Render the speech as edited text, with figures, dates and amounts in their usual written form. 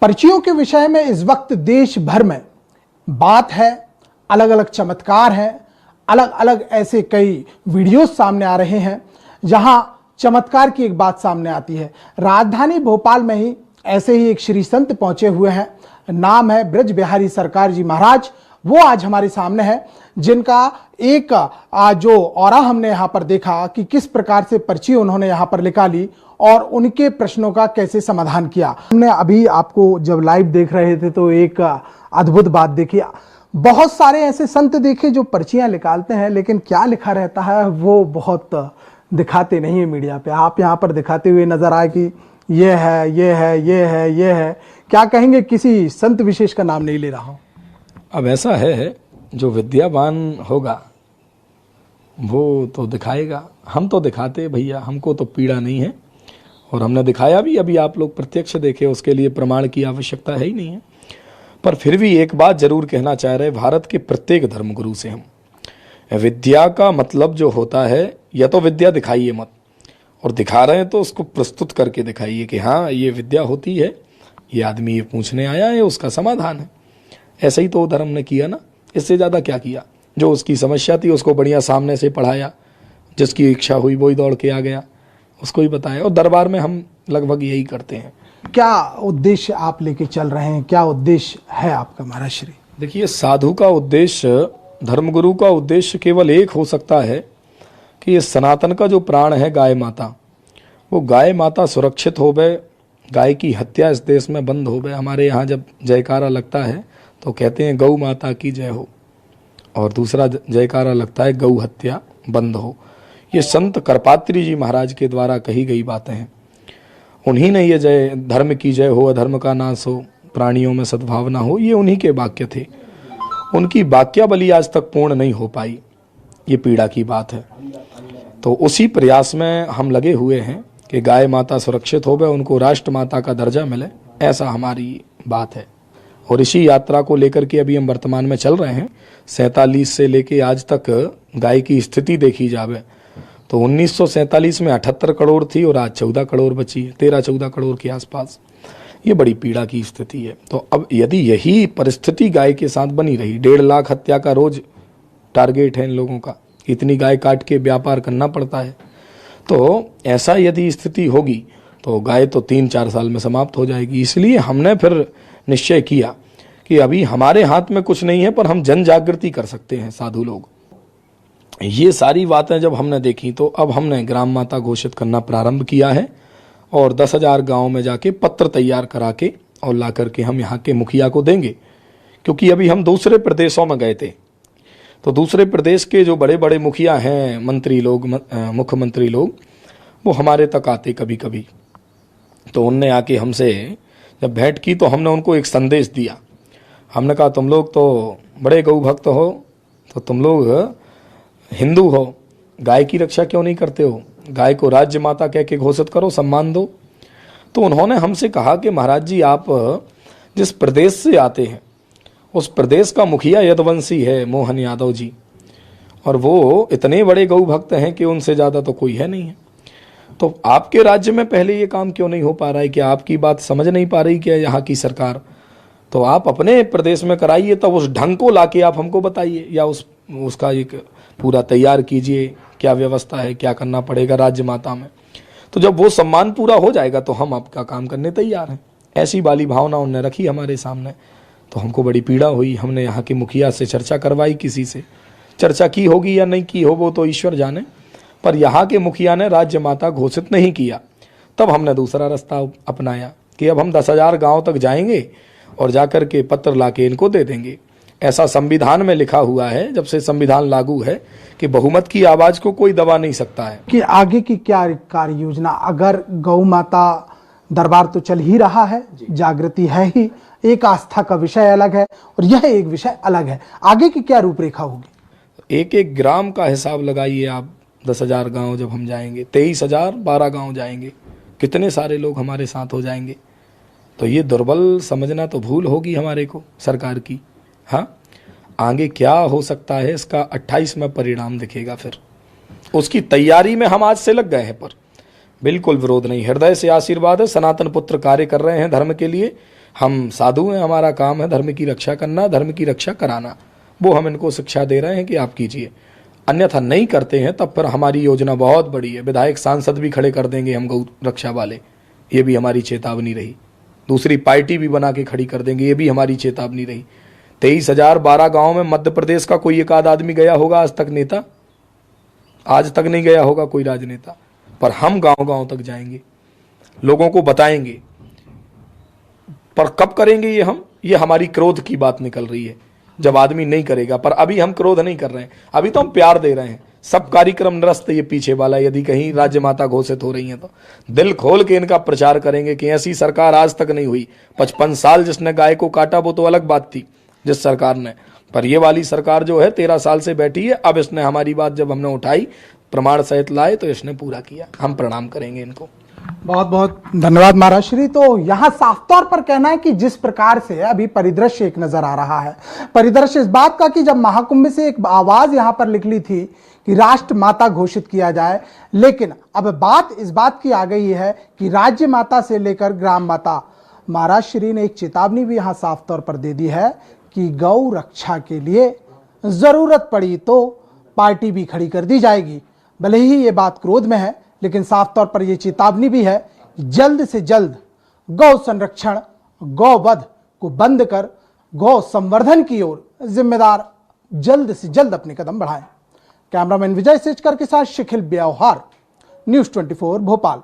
पर्चियों के विषय में इस वक्त देश भर में बात है, अलग अलग चमत्कार हैं, अलग अलग ऐसे कई वीडियोस सामने आ रहे हैं जहां चमत्कार की एक बात सामने आती है। राजधानी भोपाल में ही ऐसे ही एक श्री संत पहुंचे हुए हैं, नाम है ब्रज बिहारी सरकार जी महाराज। वो आज हमारे सामने है, जिनका एक जो ऑरा हमने यहाँ पर देखा कि किस प्रकार से पर्ची उन्होंने यहाँ पर निकाली और उनके प्रश्नों का कैसे समाधान किया। हमने अभी आपको जब लाइव देख रहे थे तो एक अद्भुत बात देखी। बहुत सारे ऐसे संत देखे जो पर्चियां निकालते हैं, लेकिन क्या लिखा रहता है वो बहुत दिखाते नहीं है मीडिया पे। आप यहाँ पर दिखाते हुए नजर आए कि ये है, ये है, ये है, ये है। क्या कहेंगे? किसी संत विशेष का नाम नहीं ले रहा हूं। अब ऐसा है, जो विद्यावान होगा वो तो दिखाएगा। हम तो दिखाते भैया, हमको तो पीड़ा नहीं है और हमने दिखाया भी। अभी आप लोग प्रत्यक्ष देखे, उसके लिए प्रमाण की आवश्यकता है ही नहीं है। पर फिर भी एक बात जरूर कहना चाह रहे, भारत के प्रत्येक धर्मगुरु से हम, विद्या का मतलब जो होता है, या तो विद्या दिखाइए मत, और दिखा रहे हैं तो उसको प्रस्तुत करके दिखाइए कि हाँ ये विद्या होती है, ये आदमी ये पूछने आया है, उसका समाधान है। ऐसा ही तो धर्म ने किया ना, इससे ज़्यादा क्या किया। जो उसकी समस्या थी उसको बढ़िया सामने से पढ़ाया, जिसकी इच्छा हुई वही दौड़ के आ गया, उसको ही बताया। और दरबार में हम लगभग यही करते हैं। क्या उद्देश्य आप लेके चल रहे हैं? क्या उद्देश्य है आपका महाराज श्री? देखिए, साधु का उद्देश्य, धर्मगुरु का उद्देश्य केवल एक हो सकता है कि ये सनातन का जो प्राण है गाय माता, वो गाय माता सुरक्षित हो गए, गाय की हत्या इस देश में बंद हो गए। हमारे यहाँ जब जयकारा लगता है तो कहते हैं गौ माता की जय हो, और दूसरा जयकारा लगता है गौ हत्या बंद हो। ये संत करपात्री जी महाराज के द्वारा कही गई बातें हैं। उन्हीं ने ये जय, धर्म की जय हो, अधर्म का नाश हो, प्राणियों में सद्भावना हो, ये उन्हीं के वाक्य थे। उनकी वाक्यावली आज तक पूर्ण नहीं हो पाई, ये पीड़ा की बात है। तो उसी प्रयास में हम लगे हुए हैं कि गाय माता सुरक्षित हो गए, उनको राष्ट्र माता का दर्जा मिले, ऐसा हमारी बात है। और इसी यात्रा को लेकर के अभी हम वर्तमान में चल रहे हैं। 47 से लेके आज तक गाय की स्थिति देखी जावे तो 1947 में 78 करोड़ थी और आज 14 करोड़ बची है, 13-14 करोड़ के आसपास। ये बड़ी पीड़ा की स्थिति है। तो अब यदि यही परिस्थिति गाय के साथ बनी रही, 1.5 लाख हत्या का रोज टारगेट है इन लोगों का, इतनी गाय काट के व्यापार करना पड़ता है, तो ऐसा यदि स्थिति होगी तो गाय तो 3-4 साल में समाप्त हो जाएगी। इसलिए हमने फिर निश्चय किया कि अभी हमारे हाथ में कुछ नहीं है, पर हम जन जागृति कर सकते हैं, साधु लोग। ये सारी बातें जब हमने देखी तो अब हमने ग्राम माता घोषित करना प्रारंभ किया है और 10,000 गाँव में जाके पत्र तैयार करा के और ला करके हम यहाँ के मुखिया को देंगे। क्योंकि अभी हम दूसरे प्रदेशों में गए थे, तो दूसरे प्रदेश के जो बड़े बड़े मुखिया हैं, मंत्री लोग, मुख्यमंत्री लोग, वो हमारे तक आते कभी कभी। तो उनने आके हमसे जब भेंट की तो हमने उनको एक संदेश दिया। हमने कहा तुम लोग तो बड़े गौ भक्त हो, तो तुम लोग हिंदू हो, गाय की रक्षा क्यों नहीं करते हो? गाय को राज्य माता कह के घोषित करो, सम्मान दो। तो उन्होंने हमसे कहा कि महाराज जी, आप जिस प्रदेश से आते हैं उस प्रदेश का मुखिया यदुवंशी है, मोहन यादव जी, और वो इतने बड़े गौ भक्त हैं कि उनसे ज़्यादा तो कोई है नहीं है। तो आपके राज्य में पहले ये काम क्यों नहीं हो पा रहा है? क्या आपकी बात समझ नहीं पा रही क्या यहाँ की सरकार? तो आप अपने प्रदेश में कराइए, तब उस ढंग को लाके आप हमको बताइए, या उसका एक पूरा तैयार कीजिए, क्या व्यवस्था है, क्या करना पड़ेगा राज्य माता में। तो जब वो सम्मान पूरा हो जाएगा तो हम आपका काम करने तैयार हैं। ऐसी वाली भावना उन्होंने रखी हमारे सामने। तो हमको बड़ी पीड़ा हुई। हमने यहाँ के मुखिया से चर्चा करवाई, किसी से चर्चा की होगी या नहीं की हो वो तो ईश्वर जाने, पर यहाँ के मुखिया ने राज्य माता घोषित नहीं किया। तब हमने दूसरा रास्ता अपनाया कि अब हम 10,000 गाँव तक जाएंगे और जाकर के पत्र लाके इनको दे देंगे। ऐसा संविधान में लिखा हुआ है, जब से संविधान लागू है, कि बहुमत की आवाज को कोई दबा नहीं सकता है। कि आगे की क्या कार्य योजना? अगर गौ माता दरबार तो चल ही रहा है, जागृति है ही, एक आस्था का विषय अलग है और यह एक विषय अलग है, आगे की क्या रूपरेखा होगी? एक एक ग्राम का हिसाब लगाइए आप। 10,000 गाँव जब हम जाएंगे, 23,000 12 गाँव जाएंगे, कितने सारे लोग हमारे साथ हो जाएंगे। तो ये दुर्बल समझना तो भूल होगी हमारे को, सरकार की। हाँ, आगे क्या हो सकता है इसका 28 में परिणाम दिखेगा। फिर उसकी तैयारी में हम आज से लग गए हैं, पर बिल्कुल विरोध नहीं, हृदय से आशीर्वाद है। सनातन पुत्र कार्य कर रहे हैं धर्म के लिए, हम साधु हैं, हमारा काम है धर्म की रक्षा करना, धर्म की रक्षा कराना। वो हम इनको शिक्षा दे रहे हैं कि आप कीजिए, अन्यथा नहीं करते हैं तब फिर हमारी योजना बहुत बड़ी है, विधायक सांसद भी खड़े कर देंगे हम गौ रक्षा वाले, ये भी हमारी चेतावनी रही। दूसरी पार्टी भी बना के खड़ी कर देंगे, ये भी हमारी चेतावनी रही। 23,012 गांव में मध्य प्रदेश का कोई एक आध आदमी गया होगा आज तक, नेता आज तक नहीं गया होगा कोई राजनेता, पर हम गांव गांव तक जाएंगे, लोगों को बताएंगे। पर कब करेंगे ये हमारी क्रोध की बात निकल रही है, जब आदमी नहीं करेगा। पर अभी हम क्रोध नहीं कर रहे हैं, अभी तो हम प्यार दे रहे हैं। सब कार्यक्रम निरस्त ये पीछे वाला, यदि कहीं राज्य माता घोषित हो रही हैं तो दिल खोल के इनका प्रचार करेंगे कि ऐसी सरकार आज तक नहीं हुई। 55 साल जिसने गाय को काटा वो तो अलग बात थी जिस सरकार ने, पर ये वाली सरकार जो है 13 साल से बैठी है, अब इसने हमारी बात जब हमने उठाई, प्रमाण सहित लाए, तो इसने पूरा किया। हम प्रणाम करेंगे इनको। बहुत बहुत धन्यवाद महाराज श्री। तो यहाँ साफ तौर पर कहना है कि जिस प्रकार से अभी परिदृश्य एक नजर आ रहा है, परिदृश्य इस बात का कि जब महाकुंभ से एक आवाज यहाँ पर निकली थी कि राष्ट्र माता घोषित किया जाए, लेकिन अब बात इस बात की आ गई है कि राज्य माता से लेकर ग्राम माता। महाराज श्री ने एक चेतावनी भी यहाँ साफ तौर पर दे दी है कि गौ रक्षा के लिए जरूरत पड़ी तो पार्टी भी खड़ी कर दी जाएगी। भले ही ये बात क्रोध में है, लेकिन साफ तौर पर यह चेतावनी भी है कि जल्द से जल्द गौ संरक्षण, गौवध को बंद कर गौ संवर्धन की ओर जिम्मेदार जल्द से जल्द अपने कदम बढ़ाएं। कैमरामैन विजय सेचकर के साथ शिखिल ब्यावहार, न्यूज़ 24 भोपाल।